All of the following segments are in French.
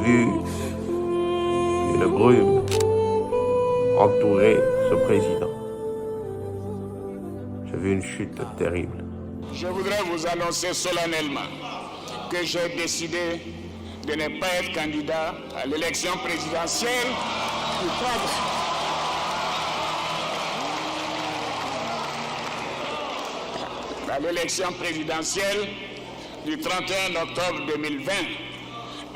vu une brume entourer ce président. J'ai vu une chute terrible. Je voudrais vous annoncer solennellement que j'ai décidé de ne pas être candidat à l'élection présidentielle du 30. À l'élection présidentielle du 31 octobre 2020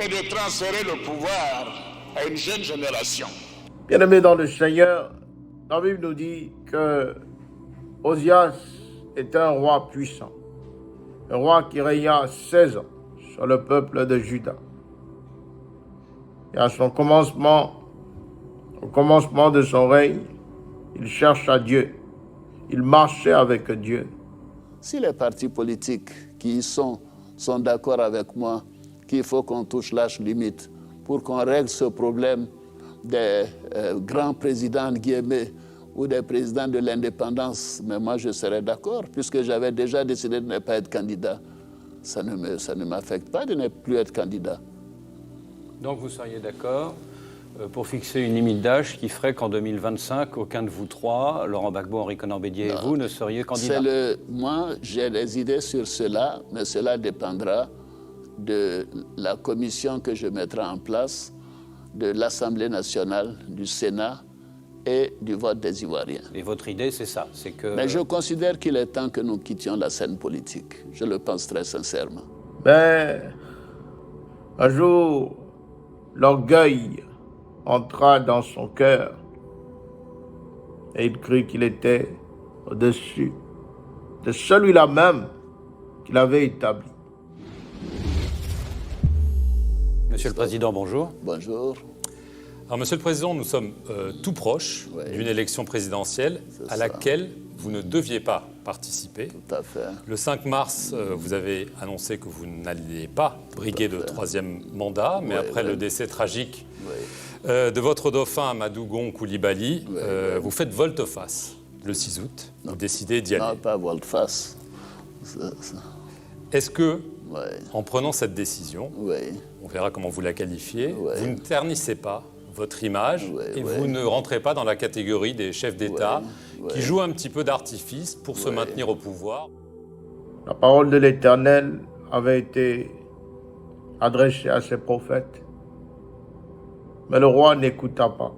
et de transférer le pouvoir à une jeune génération. Bien-aimés dans le Seigneur, la Bible nous dit que Osias est un roi puissant, un roi qui régna 16 ans sur le peuple de Juda. Et à son commencement, au commencement de son règne, il chercha Dieu, il marchait avec Dieu. Si les partis politiques qui y sont d'accord avec moi qu'il faut qu'on touche l'âge limite pour qu'on règle ce problème des grands présidents guillemets ou des présidents de l'indépendance, mais moi je serais d'accord puisque j'avais déjà décidé de ne pas être candidat. Ça ne m'affecte pas de ne plus être candidat. Donc vous seriez d'accord pour fixer une limite d'âge qui ferait qu'en 2025, aucun de vous trois, Laurent Gbagbo, Henri Konan-Bédier et vous, ne seriez candidat? Moi, j'ai des idées sur cela, mais cela dépendra de la commission que je mettrai en place, de l'Assemblée nationale, du Sénat et du vote des Ivoiriens. Et votre idée, c'est ça, c'est que... Mais je considère qu'il est temps que nous quittions la scène politique. Je le pense très sincèrement. Mais un jour, l'orgueil entra dans son cœur et il crut qu'il était au-dessus de celui-là même qu'il avait établi. Monsieur le Président, bonjour. Bonjour. Alors, Monsieur le Président, nous sommes tout proches d'une élection présidentielle à laquelle vous ne deviez pas participer. Tout à fait. Le 5 mars, vous avez annoncé que vous n'alliez pas briguer de troisième mandat, mais après le décès tragique de votre dauphin Amadou Gon Coulibaly, vous faites volte-face le 6 août. Vous décidez d'y aller. Non, pas volte-face. Est-ce que, en prenant cette décision, Oui. on verra comment vous la qualifiez, vous ne ternissez pas votre image et vous ne rentrez pas dans la catégorie des chefs d'État qui jouent un petit peu d'artifice pour se maintenir au pouvoir? La parole de l'Éternel avait été adressée à ses prophètes, mais le roi n'écouta pas.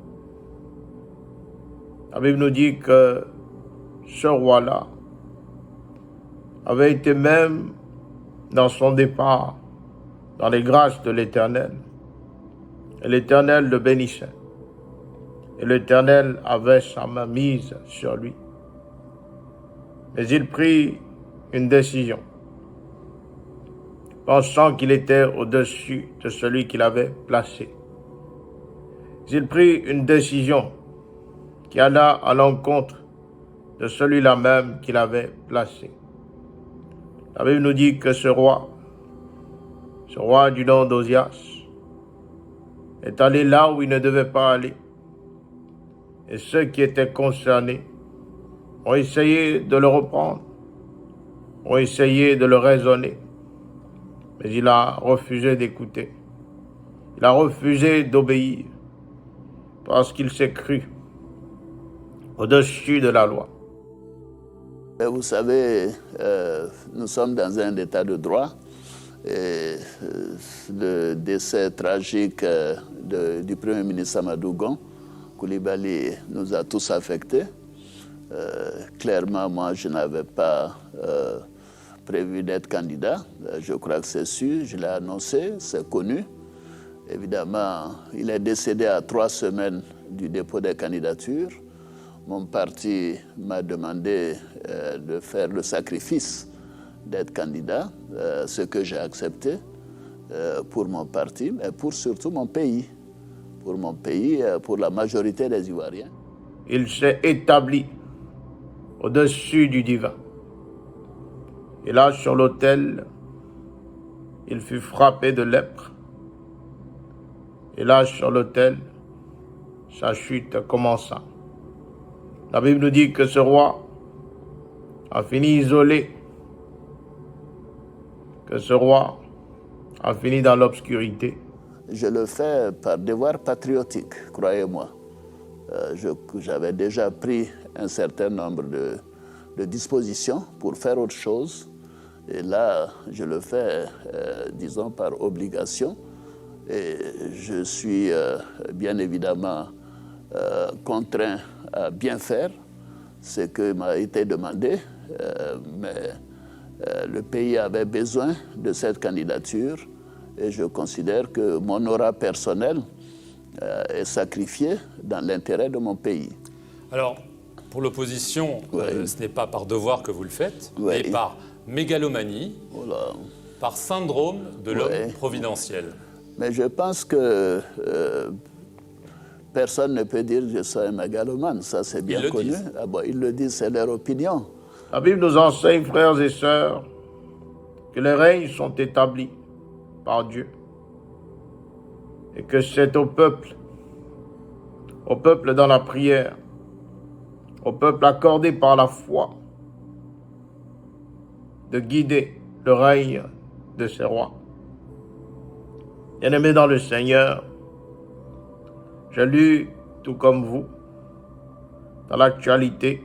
La Bible nous dit que ce roi-là avait été même dans son départ dans les grâces de l'Éternel. Et l'Éternel le bénissait. Et l'Éternel avait sa main mise sur lui. Mais il prit une décision, pensant qu'il était au-dessus de celui qu'il avait placé. Il prit une décision qui alla à l'encontre de celui-là même qu'il avait placé. La Bible nous dit que ce roi du nom d'Osias, est allé là où il ne devait pas aller. Et ceux qui étaient concernés ont essayé de le reprendre, ont essayé de le raisonner, mais il a refusé d'écouter. Il a refusé d'obéir parce qu'il s'est cru au-dessus de la loi. Et vous savez, nous sommes dans un état de droit. Et le décès tragique du Premier ministre Amadou Gon Coulibaly nous a tous affectés. Clairement, moi, je n'avais pas prévu d'être candidat. Je crois que c'est sûr, je l'ai annoncé, c'est connu. Évidemment, il est décédé à 3 semaines du dépôt des candidatures. Mon parti m'a demandé de faire le sacrifice d'être candidat, ce que j'ai accepté pour mon parti, mais surtout mon pays. Pour mon pays, pour la majorité des Ivoiriens. Il s'est établi au-dessus du divin. Et là, sur l'autel, il fut frappé de lèpre. Et là, sur l'autel, sa chute commença. La Bible nous dit que ce roi a fini isolé, que ce roi a fini dans l'obscurité. je le fais par devoir patriotique, croyez-moi. J'avais déjà pris un certain nombre de dispositions pour faire autre chose. Et là, je le fais, disons, par obligation. Et je suis bien évidemment contraint à bien faire ce que m'a été demandé. Mais le pays avait besoin de cette candidature et je considère que mon aura personnelle est sacrifiée dans l'intérêt de mon pays. Alors, pour l'opposition, ce n'est pas par devoir que vous le faites, Oui. mais par mégalomanie, Voilà. par syndrome de l'homme providentiel. Mais je pense que personne ne peut dire que je sois un mégalomane, ça c'est bien connu. Disent. Ah bon, ils le disent, c'est leur opinion. La Bible nous enseigne, frères et sœurs, que les règnes sont établis par Dieu et que c'est au peuple dans la prière, au peuple accordé par la foi, de guider le règne de ses rois. Bien-aimés dans le Seigneur, j'ai lu, tout comme vous, dans l'actualité,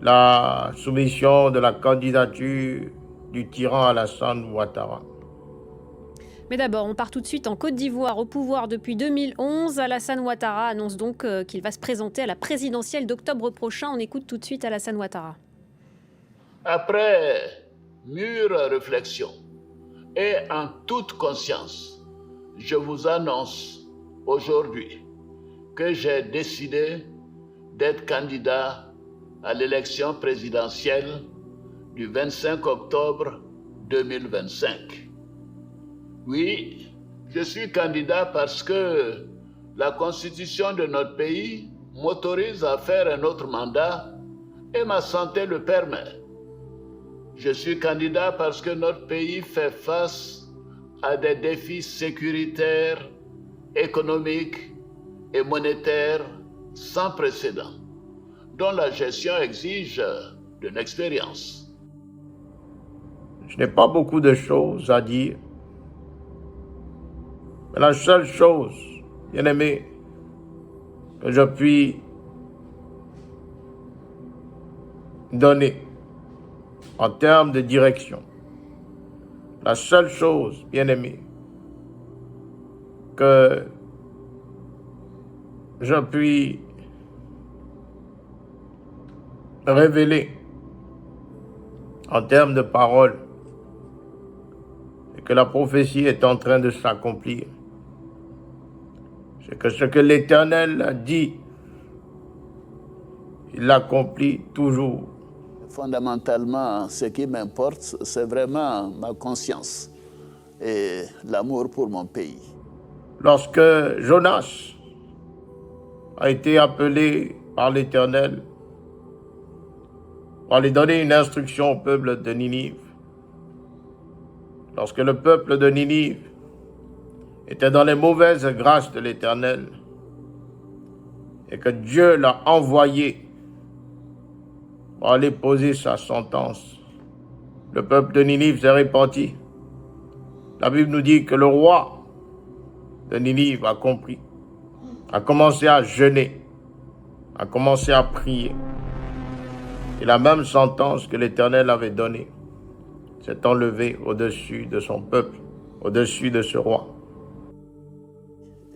la soumission de la candidature du tyran Alassane Ouattara. Mais d'abord, on part tout de suite en Côte d'Ivoire. Au pouvoir depuis 2011, Alassane Ouattara annonce donc qu'il va se présenter à la présidentielle d'octobre prochain. On écoute tout de suite Alassane Ouattara. Après mûre réflexion et en toute conscience, je vous annonce aujourd'hui que j'ai décidé d'être candidat à l'élection présidentielle du 25 octobre 2025. Oui, je suis candidat parce que la constitution de notre pays m'autorise à faire un autre mandat et ma santé le permet. Je suis candidat parce que notre pays fait face à des défis sécuritaires, économiques et monétaires sans précédent, dont la gestion exige de l'expérience. Je n'ai pas beaucoup de choses à dire, mais la seule chose, bien-aimé, que je puis donner en termes de direction, la seule chose, bien-aimé, que je puis révéler en termes de parole, et que la prophétie est en train de s'accomplir, c'est que ce que l'Éternel a dit, il l'accomplit toujours. Fondamentalement, ce qui m'importe, c'est vraiment ma conscience et l'amour pour mon pays. Lorsque Jonas a été appelé par l'Éternel pour aller donner une instruction au peuple de Ninive, lorsque le peuple de Ninive était dans les mauvaises grâces de l'Éternel et que Dieu l'a envoyé pour aller poser sa sentence, le peuple de Ninive s'est repenti. La Bible nous dit que le roi de Ninive a compris, a commencé à jeûner, a commencé à prier. Et la même sentence que l'Éternel avait donnée s'est enlevée au-dessus de son peuple, au-dessus de ce roi.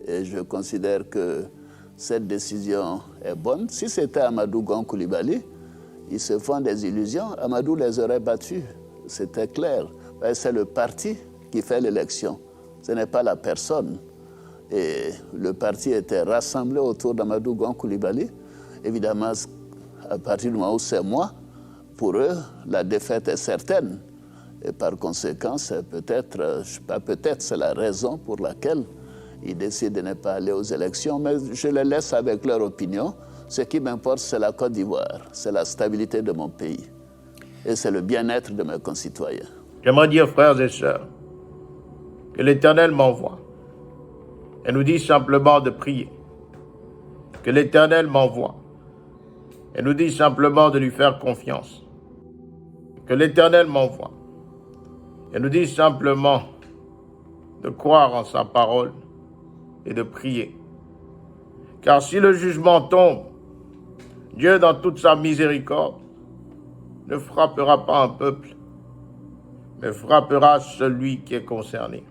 Et je considère que cette décision est bonne. Si c'était Amadou Gon Coulibaly, ils se font des illusions, Amadou les aurait battus. C'était clair. C'est le parti qui fait l'élection. Ce n'est pas la personne. Et le parti était rassemblé autour d'Amadou Gon Coulibaly. Évidemment, à partir du moment où c'est moi, pour eux, la défaite est certaine. Et par conséquent, c'est c'est la raison pour laquelle ils décident de ne pas aller aux élections. Mais je les laisse avec leur opinion. Ce qui m'importe, c'est la Côte d'Ivoire, c'est la stabilité de mon pays. Et c'est le bien-être de mes concitoyens. J'aimerais dire, frères et sœurs, que l'Éternel m'envoie. Elle nous dit simplement de prier. Que l'Éternel m'envoie. Elle nous dit simplement de lui faire confiance. Que l'Éternel m'envoie. Elle nous dit simplement de croire en sa parole et de prier. Car si le jugement tombe, Dieu, dans toute sa miséricorde, ne frappera pas un peuple, mais frappera celui qui est concerné.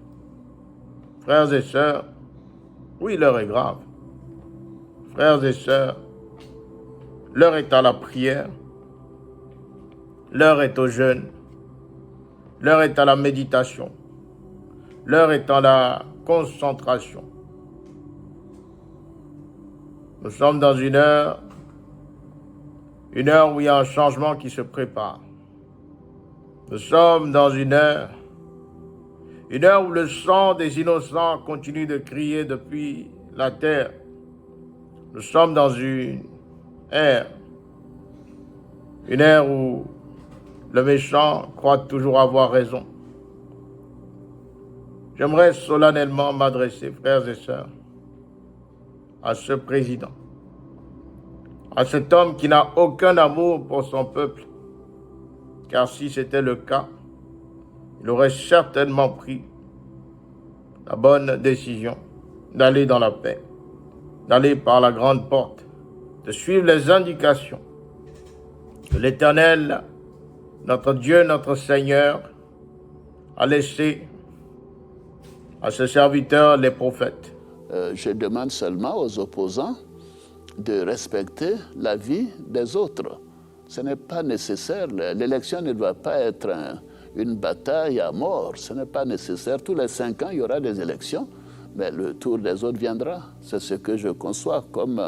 Frères et sœurs, oui, l'heure est grave. Frères et sœurs, l'heure est à la prière, l'heure est au jeûne, l'heure est à la méditation, l'heure est à la concentration. Nous sommes dans une heure où il y a un changement qui se prépare. Nous sommes dans une heure où le sang des innocents continue de crier depuis la terre. Nous sommes dans une ère où le méchant croit toujours avoir raison. J'aimerais solennellement m'adresser, frères et sœurs, à ce président, à cet homme qui n'a aucun amour pour son peuple, car si c'était le cas, il aurait certainement pris la bonne décision d'aller dans la paix, d'aller par la grande porte, de suivre les indications que l'Éternel, notre Dieu, notre Seigneur, a laissées à ses serviteurs, les prophètes. Je demande seulement aux opposants de respecter la vie des autres. Ce n'est pas nécessaire. L'élection ne doit pas être une bataille à mort. Ce n'est pas nécessaire. Tous les 5 ans, il y aura des élections, mais le tour des autres viendra. C'est ce que je conçois comme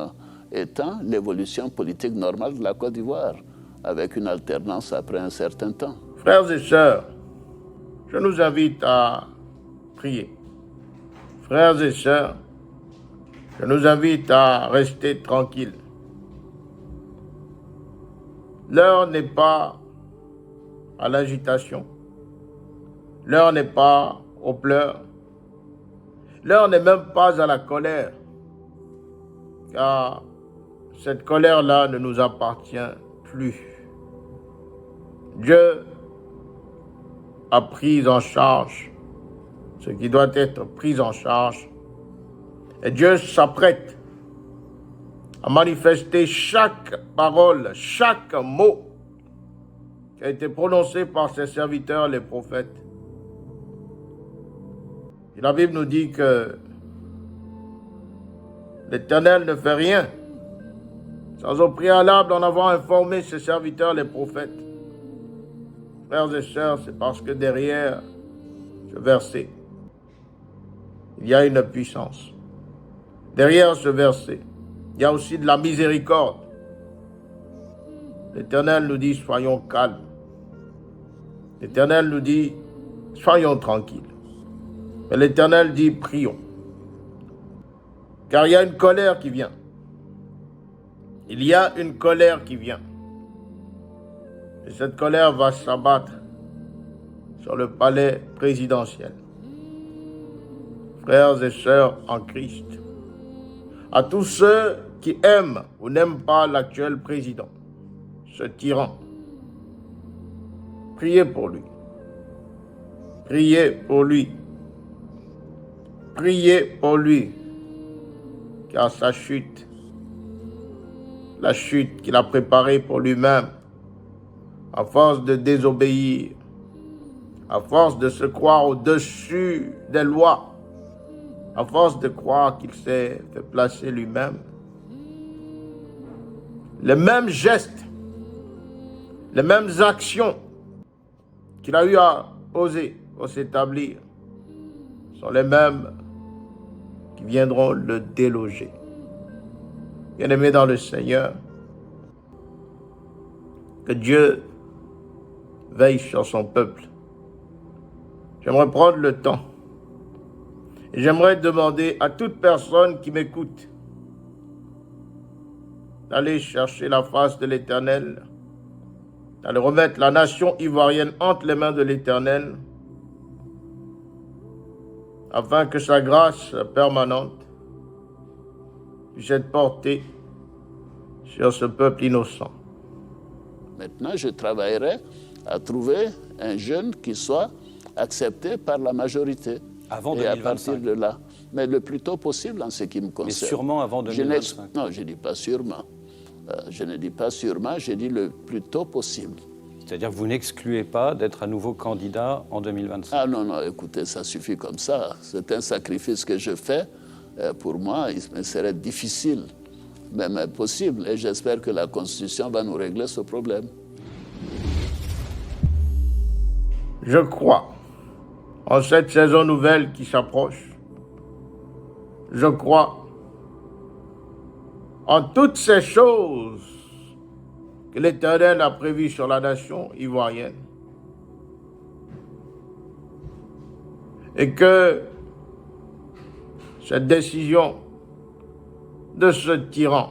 étant l'évolution politique normale de la Côte d'Ivoire, avec une alternance après un certain temps. Frères et sœurs, je nous invite à prier. Frères et sœurs, je nous invite à rester tranquilles. L'heure n'est pas à l'agitation. L'heure n'est pas aux pleurs. L'heure n'est même pas à la colère. Car cette colère-là ne nous appartient plus. Dieu a pris en charge ce qui doit être pris en charge. Et Dieu s'apprête à manifester chaque parole, chaque mot qui a été prononcé par ses serviteurs, les prophètes. Et la Bible nous dit que l'Éternel ne fait rien sans au préalable en avoir informé ses serviteurs, les prophètes. Frères et sœurs, c'est parce que derrière ce verset, il y a une puissance. Derrière ce verset, il y a aussi de la miséricorde. L'Éternel nous dit, soyons calmes. L'Éternel nous dit, soyons tranquilles. Mais l'Éternel dit, prions. Car il y a une colère qui vient. Il y a une colère qui vient. Et cette colère va s'abattre sur le palais présidentiel. Frères et sœurs en Christ, à tous ceux qui aiment ou n'aiment pas l'actuel président, ce tyran, priez pour lui. Priez pour lui. Priez pour lui, car sa chute, la chute qu'il a préparée pour lui-même, à force de désobéir, à force de se croire au-dessus des lois, à force de croire qu'il s'est fait placer lui-même, les mêmes gestes, les mêmes actions qu'il a eu à poser pour s'établir sont les mêmes qui viendront le déloger. Bien-aimés dans le Seigneur, que Dieu veille sur son peuple. J'aimerais prendre le temps et j'aimerais demander à toute personne qui m'écoute d'aller chercher la face de l'Éternel, d'aller remettre la nation ivoirienne entre les mains de l'Éternel, afin que sa grâce permanente puisse être portée sur ce peuple innocent. Maintenant, je travaillerai à trouver un jeune qui soit accepté par la majorité. Avant Et 2025. à partir de là, mais le plus tôt possible en ce qui me concerne. Mais sûrement avant 2025. Non, je ne dis pas sûrement. Je ne dis pas sûrement, je dis le plus tôt possible. C'est-à-dire que vous n'excluez pas d'être à nouveau candidat en 2025. Ah non, non, écoutez, ça suffit comme ça. C'est un sacrifice que je fais. Pour moi, il me serait difficile, même impossible. Et j'espère que la Constitution va nous régler ce problème. Je crois en cette saison nouvelle qui s'approche. Je crois en toutes ces choses que l'Éternel a prévues sur la nation ivoirienne. Et que cette décision de ce tyran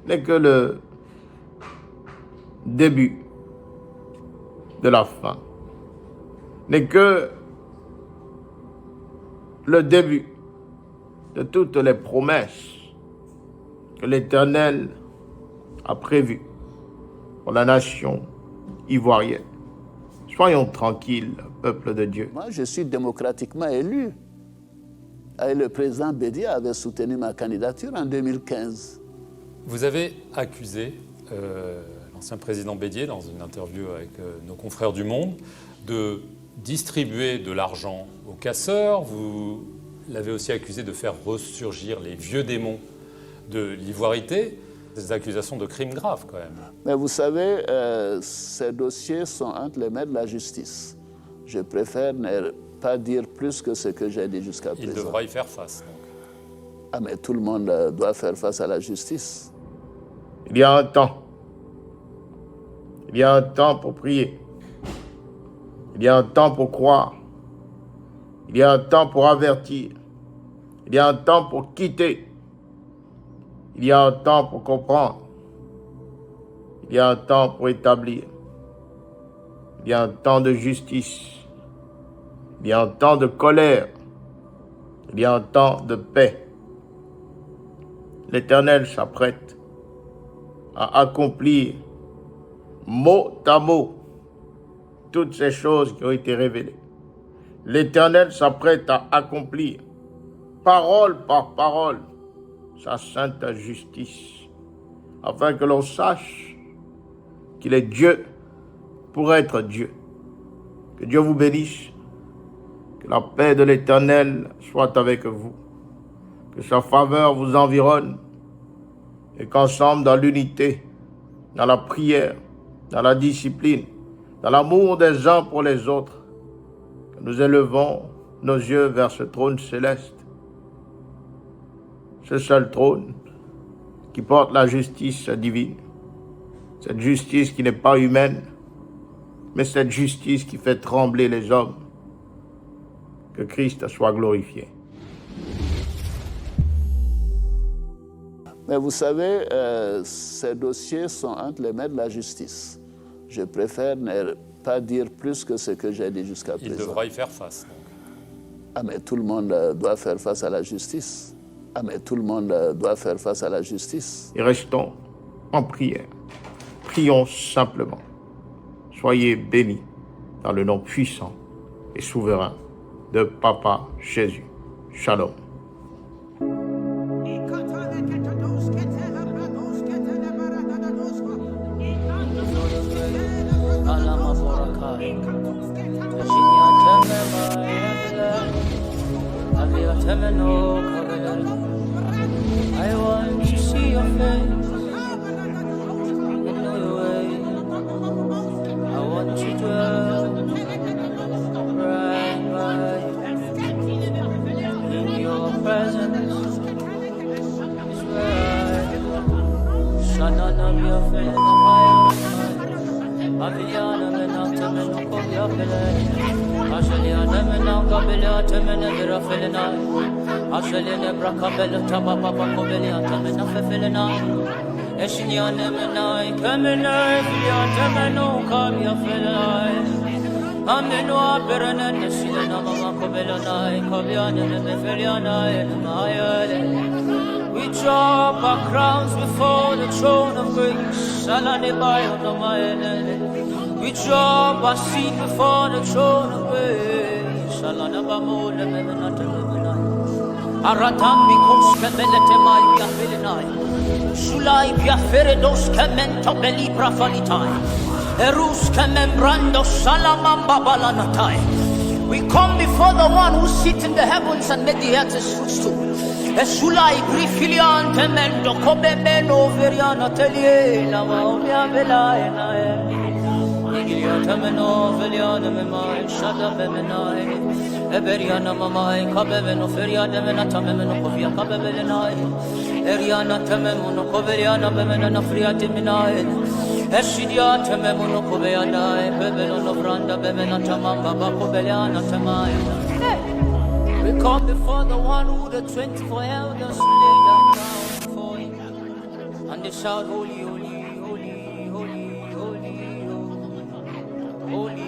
n'est que le début de la fin, n'est que le début de toutes les promesses que l'Éternel a prévues pour la nation ivoirienne. Soyons tranquilles, peuple de Dieu. Moi, je suis démocratiquement élu. Et le président Bédié avait soutenu ma candidature en 2015. Vous avez accusé l'ancien président Bédié, dans une interview avec nos confrères du Monde, de distribuer de l'argent aux casseurs. Vous l'avez aussi accusé de faire ressurgir les vieux démons de l'ivoirité. Des accusations de crimes graves, quand même. Mais vous savez, ces dossiers sont entre les mains de la justice. Je préfère ne pas dire plus que ce que j'ai dit jusqu'à présent. Il devra y faire face, donc. Ah, mais tout le monde doit faire face à la justice. Il y a un temps. Il y a un temps pour prier. Il y a un temps pour croire. Il y a un temps pour avertir. Il y a un temps pour quitter. Il y a un temps pour comprendre. Il y a un temps pour établir. Il y a un temps de justice. Il y a un temps de colère. Il y a un temps de paix. L'Éternel s'apprête à accomplir mot à mot toutes ces choses qui ont été révélées. L'Éternel s'apprête à accomplir parole par parole sa sainte justice, afin que l'on sache qu'il est Dieu pour être Dieu. Que Dieu vous bénisse, que la paix de l'Éternel soit avec vous, que sa faveur vous environne, et qu'ensemble, dans l'unité, dans la prière, dans la discipline, dans l'amour des uns pour les autres, que nous élevons nos yeux vers ce trône céleste, ce seul trône qui porte la justice divine, cette justice qui n'est pas humaine, mais cette justice qui fait trembler les hommes. Que Christ soit glorifié. Mais vous savez, ces dossiers sont entre les mains de la justice. Je préfère ne pas dire plus que ce que j'ai dit jusqu'à présent. Il devra y faire face, donc. Ah, mais tout le monde doit faire face à la justice. Ah, mais tout le monde doit faire face à la justice. Et restons en prière. Prions simplement. Soyez bénis dans le nom puissant et souverain de Papa Jésus. Shalom. I want to see your face in your way. I want to dwell right in your presence. Is where I shine on your face in my Aviana menata menoko yapele. Ashaliana menaka belata menavira felina. Ashalene brakabel tababa bakobeli atamena fefelena. Eshinyane menai kemenai fiata menoka yafelai. Ameno aperana nesilena mama kobelanai kabiane mefeliana mayale. We drop our crowns before the throne of grace. Salani bayo no maele. We drop our seat before the throne of grace. Aratambi koske belete mai via felinai. Sulai via feredos kemento beli prafalitai. Erus kemembrando salamamba balanatai. We come before the one who sits in the heavens and made the earth his footstool. Esulai brifilian temendo kobemeno veriana telie la vaumia velaena. Igiliatameno veliana memai shada bemenai. Eberiana mamai kabeveno feriada menatameno kovia kabevelenai. Eriana tememono koveriana bemena friati minai. Esidia tememono koveanai bebeno novranda bemena tamamba bakobeliana tamai. We come before the one who the 24 elders lay down before him, and they shout, holy, holy, holy, holy, holy, holy. Holy